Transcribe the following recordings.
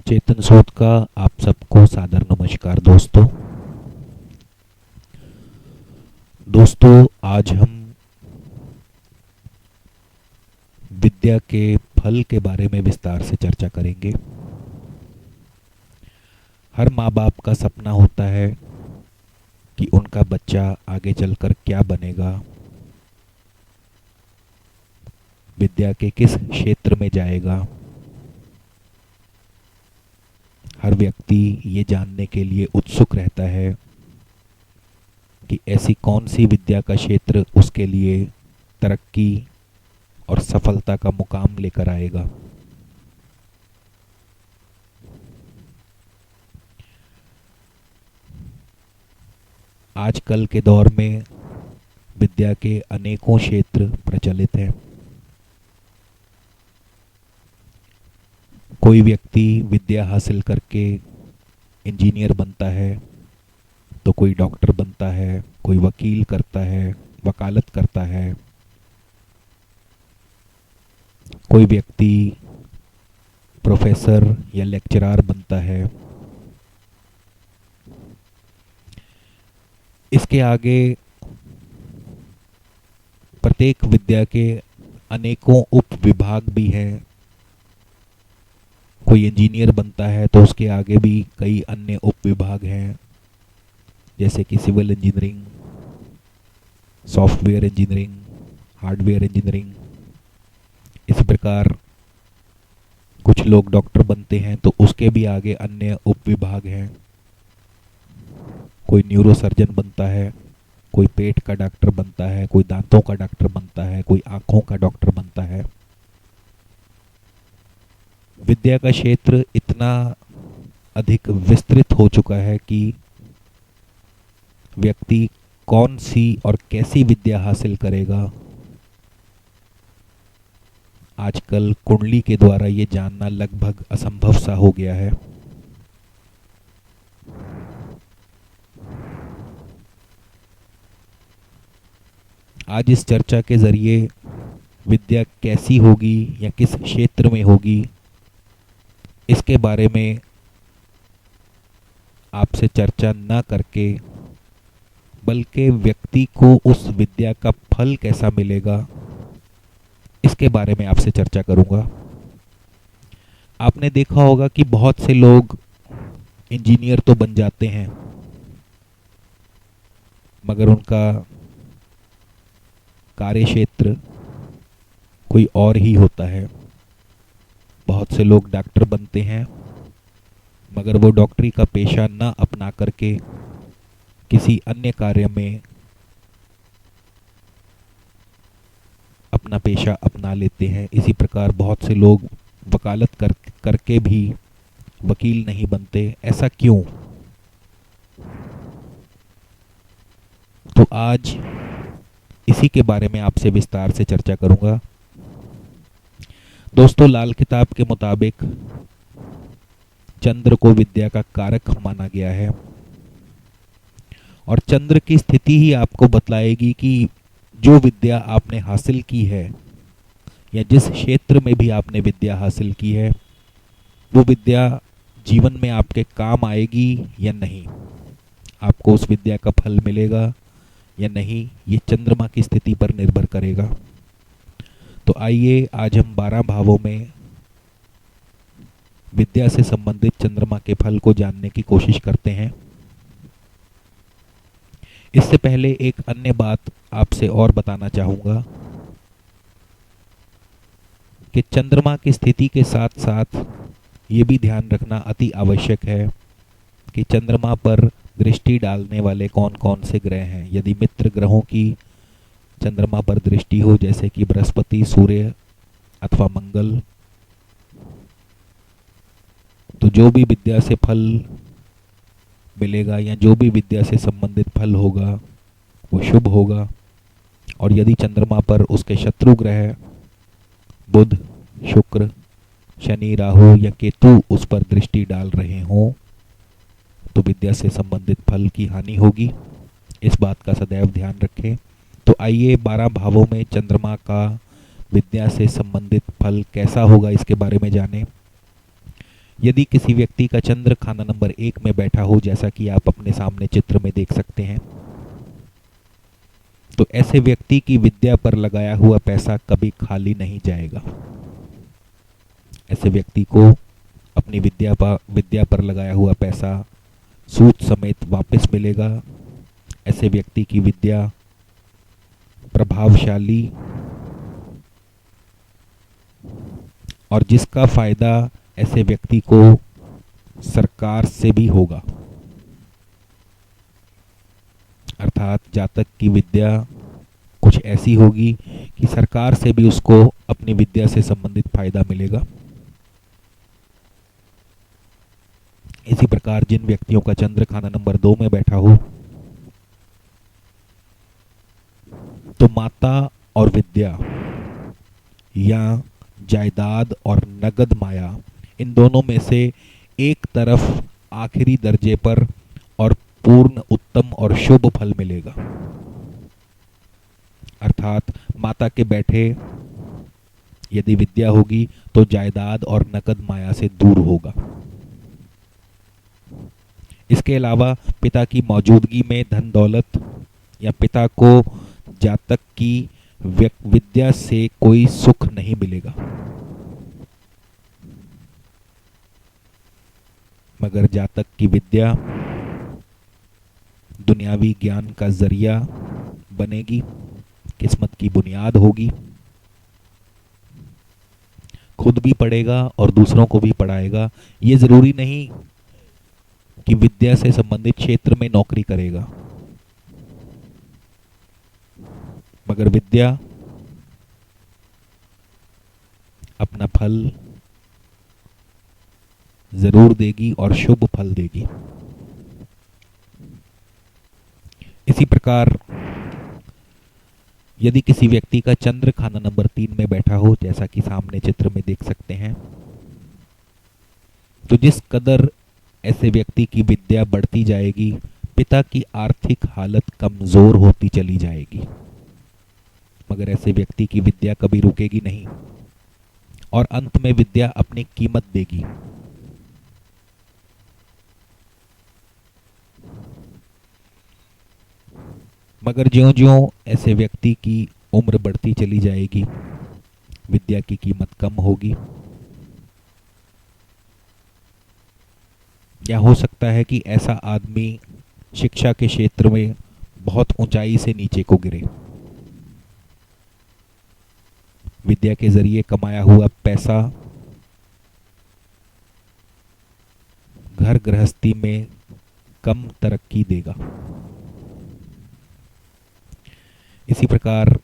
चेतन सूद का आप सबको सादर नमस्कार दोस्तों आज हम विद्या के फल के बारे में विस्तार से चर्चा करेंगे। हर माँ बाप का सपना होता है कि उनका बच्चा आगे चलकर क्या बनेगा, विद्या के किस क्षेत्र में जाएगा। हर व्यक्ति ये जानने के लिए उत्सुक रहता है कि ऐसी कौन सी विद्या का क्षेत्र उसके लिए तरक्की और सफलता का मुकाम लेकर आएगा। आजकल के दौर में विद्या के अनेकों क्षेत्र प्रचलित हैं। कोई व्यक्ति विद्या हासिल करके इंजीनियर बनता है तो कोई डॉक्टर बनता है, कोई वकील करता है, वकालत करता है। कोई व्यक्ति प्रोफेसर या लेक्चरर बनता है। इसके आगे प्रत्येक विद्या के अनेकों उप विभाग भी हैं। कोई इंजीनियर बनता है तो उसके आगे भी कई अन्य उप विभाग हैं, जैसे कि civil engineering, software engineering, hardware engineering. इस प्रकार कुछ लोग डॉक्टर बनते हैं तो उसके भी आगे अन्य उप विभाग हैं। कोई न्यूरोसर्जन बनता है, कोई पेट का डॉक्टर बनता है, कोई दांतों का डॉक्टर बनता है, कोई आंखों का डॉक्टर बनता है। विद्या का क्षेत्र इतना अधिक विस्तृत हो चुका है कि व्यक्ति कौन सी और कैसी विद्या हासिल करेगा, आजकल कुंडली के द्वारा ये जानना लगभग असंभव सा हो गया है। आज इस चर्चा के जरिए विद्या कैसी होगी या किस क्षेत्र में होगी, इसके बारे में आपसे चर्चा न करके बल्कि व्यक्ति को उस विद्या का फल कैसा मिलेगा, इसके बारे में आपसे चर्चा करूंगा। आपने देखा होगा कि बहुत से लोग इंजीनियर तो बन जाते हैं मगर उनका कार्य क्षेत्र कोई और ही होता है। बहुत से लोग डॉक्टर बनते हैं मगर वो डॉक्टरी का पेशा न अपना करके किसी अन्य कार्य में अपना पेशा अपना लेते हैं। इसी प्रकार बहुत से लोग वकालत करके भी वकील नहीं बनते। ऐसा क्यों? तो आज इसी के बारे में आपसे विस्तार से चर्चा करूंगा। दोस्तों, लाल किताब के मुताबिक चंद्र को विद्या का कारक माना गया है और चंद्र की स्थिति ही आपको बतलाएगी कि जो विद्या आपने हासिल की है या जिस क्षेत्र में भी आपने विद्या हासिल की है वो विद्या जीवन में आपके काम आएगी या नहीं, आपको उस विद्या का फल मिलेगा या नहीं, ये चंद्रमा की स्थिति पर निर्भर करेगा। तो आइए आज हम 12 भावों में विद्या से संबंधित चंद्रमा के फल को जानने की कोशिश करते हैं। इससे पहले एक अन्य बात आपसे और बताना चाहूंगा कि चंद्रमा की स्थिति के साथ साथ ये भी ध्यान रखना अति आवश्यक है कि चंद्रमा पर दृष्टि डालने वाले कौन कौन से ग्रह हैं। यदि मित्र ग्रहों की चंद्रमा पर दृष्टि हो, जैसे कि बृहस्पति, सूर्य अथवा मंगल, तो जो भी विद्या से फल मिलेगा या जो भी विद्या से संबंधित फल होगा वो शुभ होगा। और यदि चंद्रमा पर उसके शत्रु ग्रह बुध, शुक्र, शनि, राहु या केतु उस पर दृष्टि डाल रहे हों तो विद्या से संबंधित फल की हानि होगी। इस बात का सदैव ध्यान रखें। तो आइए 12 भावों में चंद्रमा का विद्या से संबंधित फल कैसा होगा इसके बारे में जानें। यदि किसी व्यक्ति का चंद्र खाना नंबर 1 में बैठा हो, जैसा कि आप अपने सामने चित्र में देख सकते हैं, तो ऐसे व्यक्ति की विद्या पर लगाया हुआ पैसा कभी खाली नहीं जाएगा। ऐसे व्यक्ति को अपनी विद्या पर लगाया हुआ पैसा सूद समेत वापस मिलेगा। ऐसे व्यक्ति की विद्या प्रभावशाली और जिसका फायदा ऐसे व्यक्ति को सरकार से भी होगा। अर्थात जातक की विद्या कुछ ऐसी होगी कि सरकार से भी उसको अपनी विद्या से संबंधित फायदा मिलेगा। इसी प्रकार जिन व्यक्तियों का चंद्र खाना नंबर 2 में बैठा हो, तो माता और विद्या या जायदाद और नगद माया, इन दोनों में से एक तरफ आखिरी दर्जे पर और पूर्ण उत्तम और शुभ फल मिलेगा। अर्थात माता के बैठे यदि विद्या होगी तो जायदाद और नगद माया से दूर होगा। इसके अलावा पिता की मौजूदगी में धन दौलत या पिता को जातक की विद्या से कोई सुख नहीं मिलेगा, मगर जातक की विद्या दुनियावी ज्ञान का जरिया बनेगी, किस्मत की बुनियाद होगी। खुद भी पढ़ेगा और दूसरों को भी पढ़ाएगा। ये जरूरी नहीं कि विद्या से संबंधित क्षेत्र में नौकरी करेगा, मगर विद्या अपना फल जरूर देगी और शुभ फल देगी। इसी प्रकार यदि किसी व्यक्ति का चंद्र खाना नंबर 3 में बैठा हो, जैसा कि सामने चित्र में देख सकते हैं, तो जिस कदर ऐसे व्यक्ति की विद्या बढ़ती जाएगी, पिता की आर्थिक हालत कमजोर होती चली जाएगी, मगर ऐसे व्यक्ति की विद्या कभी रुकेगी नहीं और अंत में विद्या अपनी कीमत देगी। मगर ज्यों-ज्यों ऐसे व्यक्ति की उम्र बढ़ती चली जाएगी, विद्या की कीमत कम होगी। या हो सकता है कि ऐसा आदमी शिक्षा के क्षेत्र में बहुत ऊंचाई से नीचे को गिरे। विद्या के जरिए कमाया हुआ पैसा घर गृहस्थी में कम तरक्की देगा। इसी प्रकार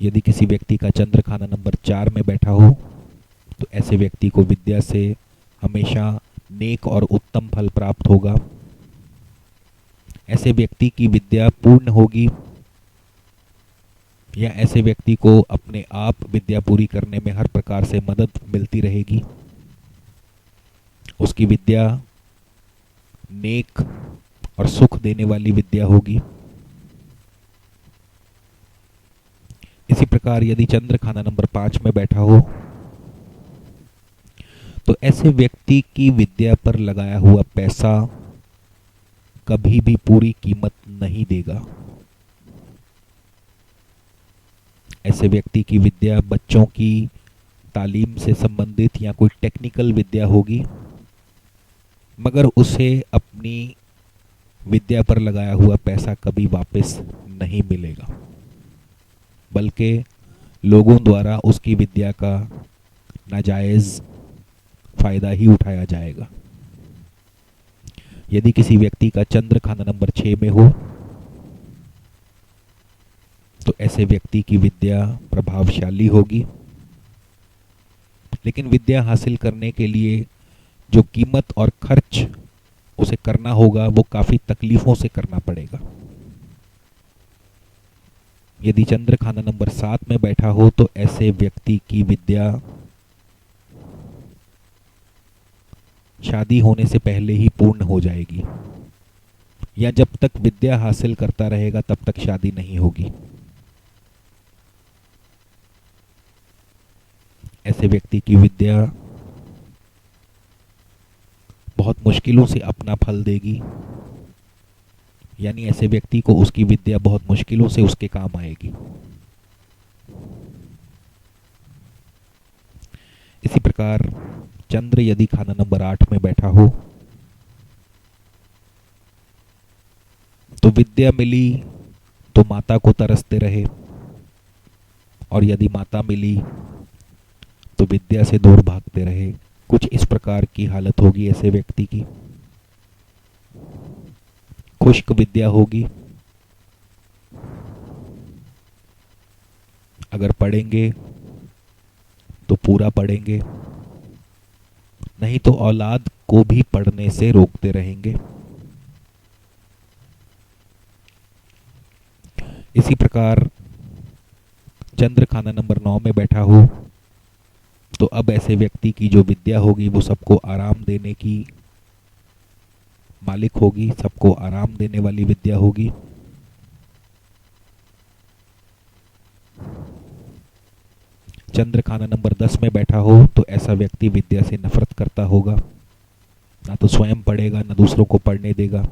यदि किसी व्यक्ति का चंद्र खाना नंबर 4 में बैठा हो, तो ऐसे व्यक्ति को विद्या से हमेशा नेक और उत्तम फल प्राप्त होगा। ऐसे व्यक्ति की विद्या पूर्ण होगी या ऐसे व्यक्ति को अपने आप विद्या पूरी करने में हर प्रकार से मदद मिलती रहेगी। उसकी विद्या नेक और सुख देने वाली विद्या होगी। इसी प्रकार यदि चंद्र खाना नंबर 5 में बैठा हो, तो ऐसे व्यक्ति की विद्या पर लगाया हुआ पैसा कभी भी पूरी कीमत नहीं देगा। ऐसे व्यक्ति की विद्या बच्चों की तालीम से संबंधित या कोई टेक्निकल विद्या होगी, मगर उसे अपनी विद्या पर लगाया हुआ पैसा कभी वापस नहीं मिलेगा, बल्कि लोगों द्वारा उसकी विद्या का नाजायज फायदा ही उठाया जाएगा। यदि किसी व्यक्ति का चंद्र खाना नंबर 6 में हो, तो ऐसे व्यक्ति की विद्या प्रभावशाली होगी, लेकिन विद्या हासिल करने के लिए जो कीमत और खर्च उसे करना होगा वो काफी तकलीफों से करना पड़ेगा। यदि चंद्र खाना नंबर 7 में बैठा हो, तो ऐसे व्यक्ति की विद्या शादी होने से पहले ही पूर्ण हो जाएगी, या जब तक विद्या हासिल करता रहेगा तब तक शादी नहीं होगी। ऐसे व्यक्ति की विद्या बहुत मुश्किलों से अपना फल देगी, यानी ऐसे व्यक्ति को उसकी विद्या बहुत मुश्किलों से उसके काम आएगी। इसी प्रकार चंद्र यदि खाना नंबर 8 में बैठा हो तो विद्या मिली तो माता को तरसते रहे, और यदि माता मिली तो विद्या से दूर भागते रहे। कुछ इस प्रकार की हालत होगी ऐसे व्यक्ति की। खुश्क विद्या होगी, अगर पढ़ेंगे तो पूरा पढ़ेंगे, नहीं तो औलाद को भी पढ़ने से रोकते रहेंगे। इसी प्रकार चंद्र खाना नंबर 9 में बैठा हो तो अब ऐसे व्यक्ति की जो विद्या होगी वो सबको आराम देने की मालिक होगी, सबको आराम देने वाली विद्या होगी। चंद्र खाना नंबर 10 में बैठा हो तो ऐसा व्यक्ति विद्या से नफरत करता होगा, ना तो स्वयं पढ़ेगा ना दूसरों को पढ़ने देगा,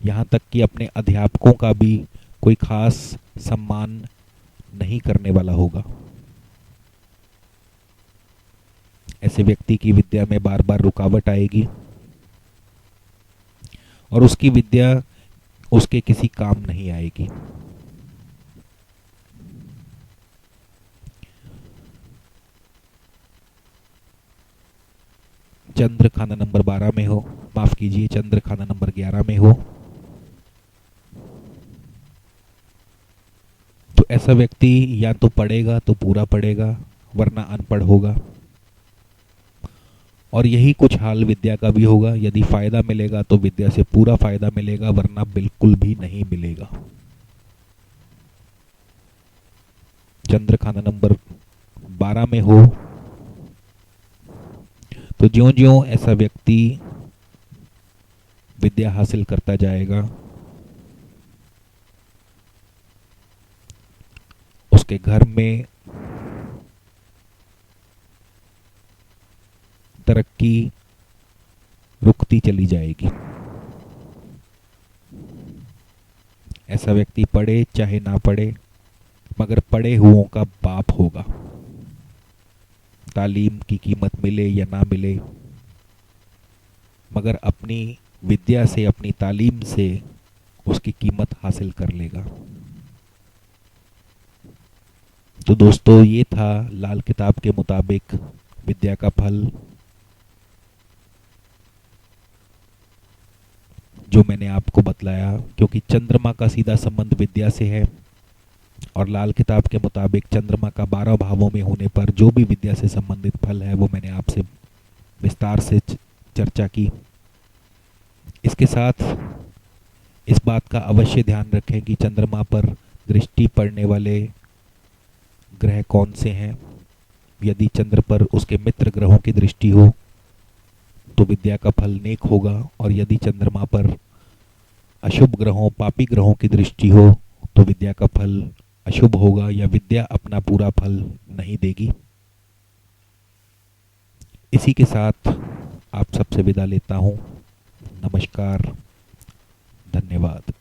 यहाँ तक कि अपने अध्यापकों का भी कोई खास सम्मान नहीं करने वाला होगा। ऐसे व्यक्ति की विद्या में बार बार रुकावट आएगी और उसकी विद्या उसके किसी काम नहीं आएगी। चंद्र खाना नंबर 12 में हो, माफ कीजिए चंद्र खाना नंबर 11 में हो तो ऐसा व्यक्ति या तो पढ़ेगा तो पूरा पढ़ेगा वरना अनपढ़ होगा। और यही कुछ हाल विद्या का भी होगा, यदि फायदा मिलेगा तो विद्या से पूरा फायदा मिलेगा वरना बिल्कुल भी नहीं मिलेगा। चंद्र खाना नंबर 12 में हो तो ज्यों-ज्यों ऐसा व्यक्ति विद्या हासिल करता जाएगा उसके घर में तरक्की रुकती चली जाएगी। ऐसा व्यक्ति पढ़े चाहे ना पढ़े मगर पढ़े हुओं का बाप होगा। तालीम की कीमत मिले या ना मिले मगर अपनी विद्या से अपनी तालीम से उसकी कीमत हासिल कर लेगा। तो दोस्तों ये था लाल किताब के मुताबिक विद्या का फल जो मैंने आपको बतलाया, क्योंकि चंद्रमा का सीधा संबंध विद्या से है और लाल किताब के मुताबिक चंद्रमा का 12 भावों में होने पर जो भी विद्या से संबंधित फल है वो मैंने आपसे विस्तार से चर्चा की। इसके साथ इस बात का अवश्य ध्यान रखें कि चंद्रमा पर दृष्टि पड़ने वाले ग्रह कौन से हैं। यदि चंद्र पर उसके मित्र ग्रहों की दृष्टि हो तो विद्या का फल नेक होगा, और यदि चंद्रमा पर अशुभ ग्रहों पापी ग्रहों की दृष्टि हो तो विद्या का फल अशुभ होगा या विद्या अपना पूरा फल नहीं देगी। इसी के साथ आप सबसे विदा लेता हूं। नमस्कार, धन्यवाद।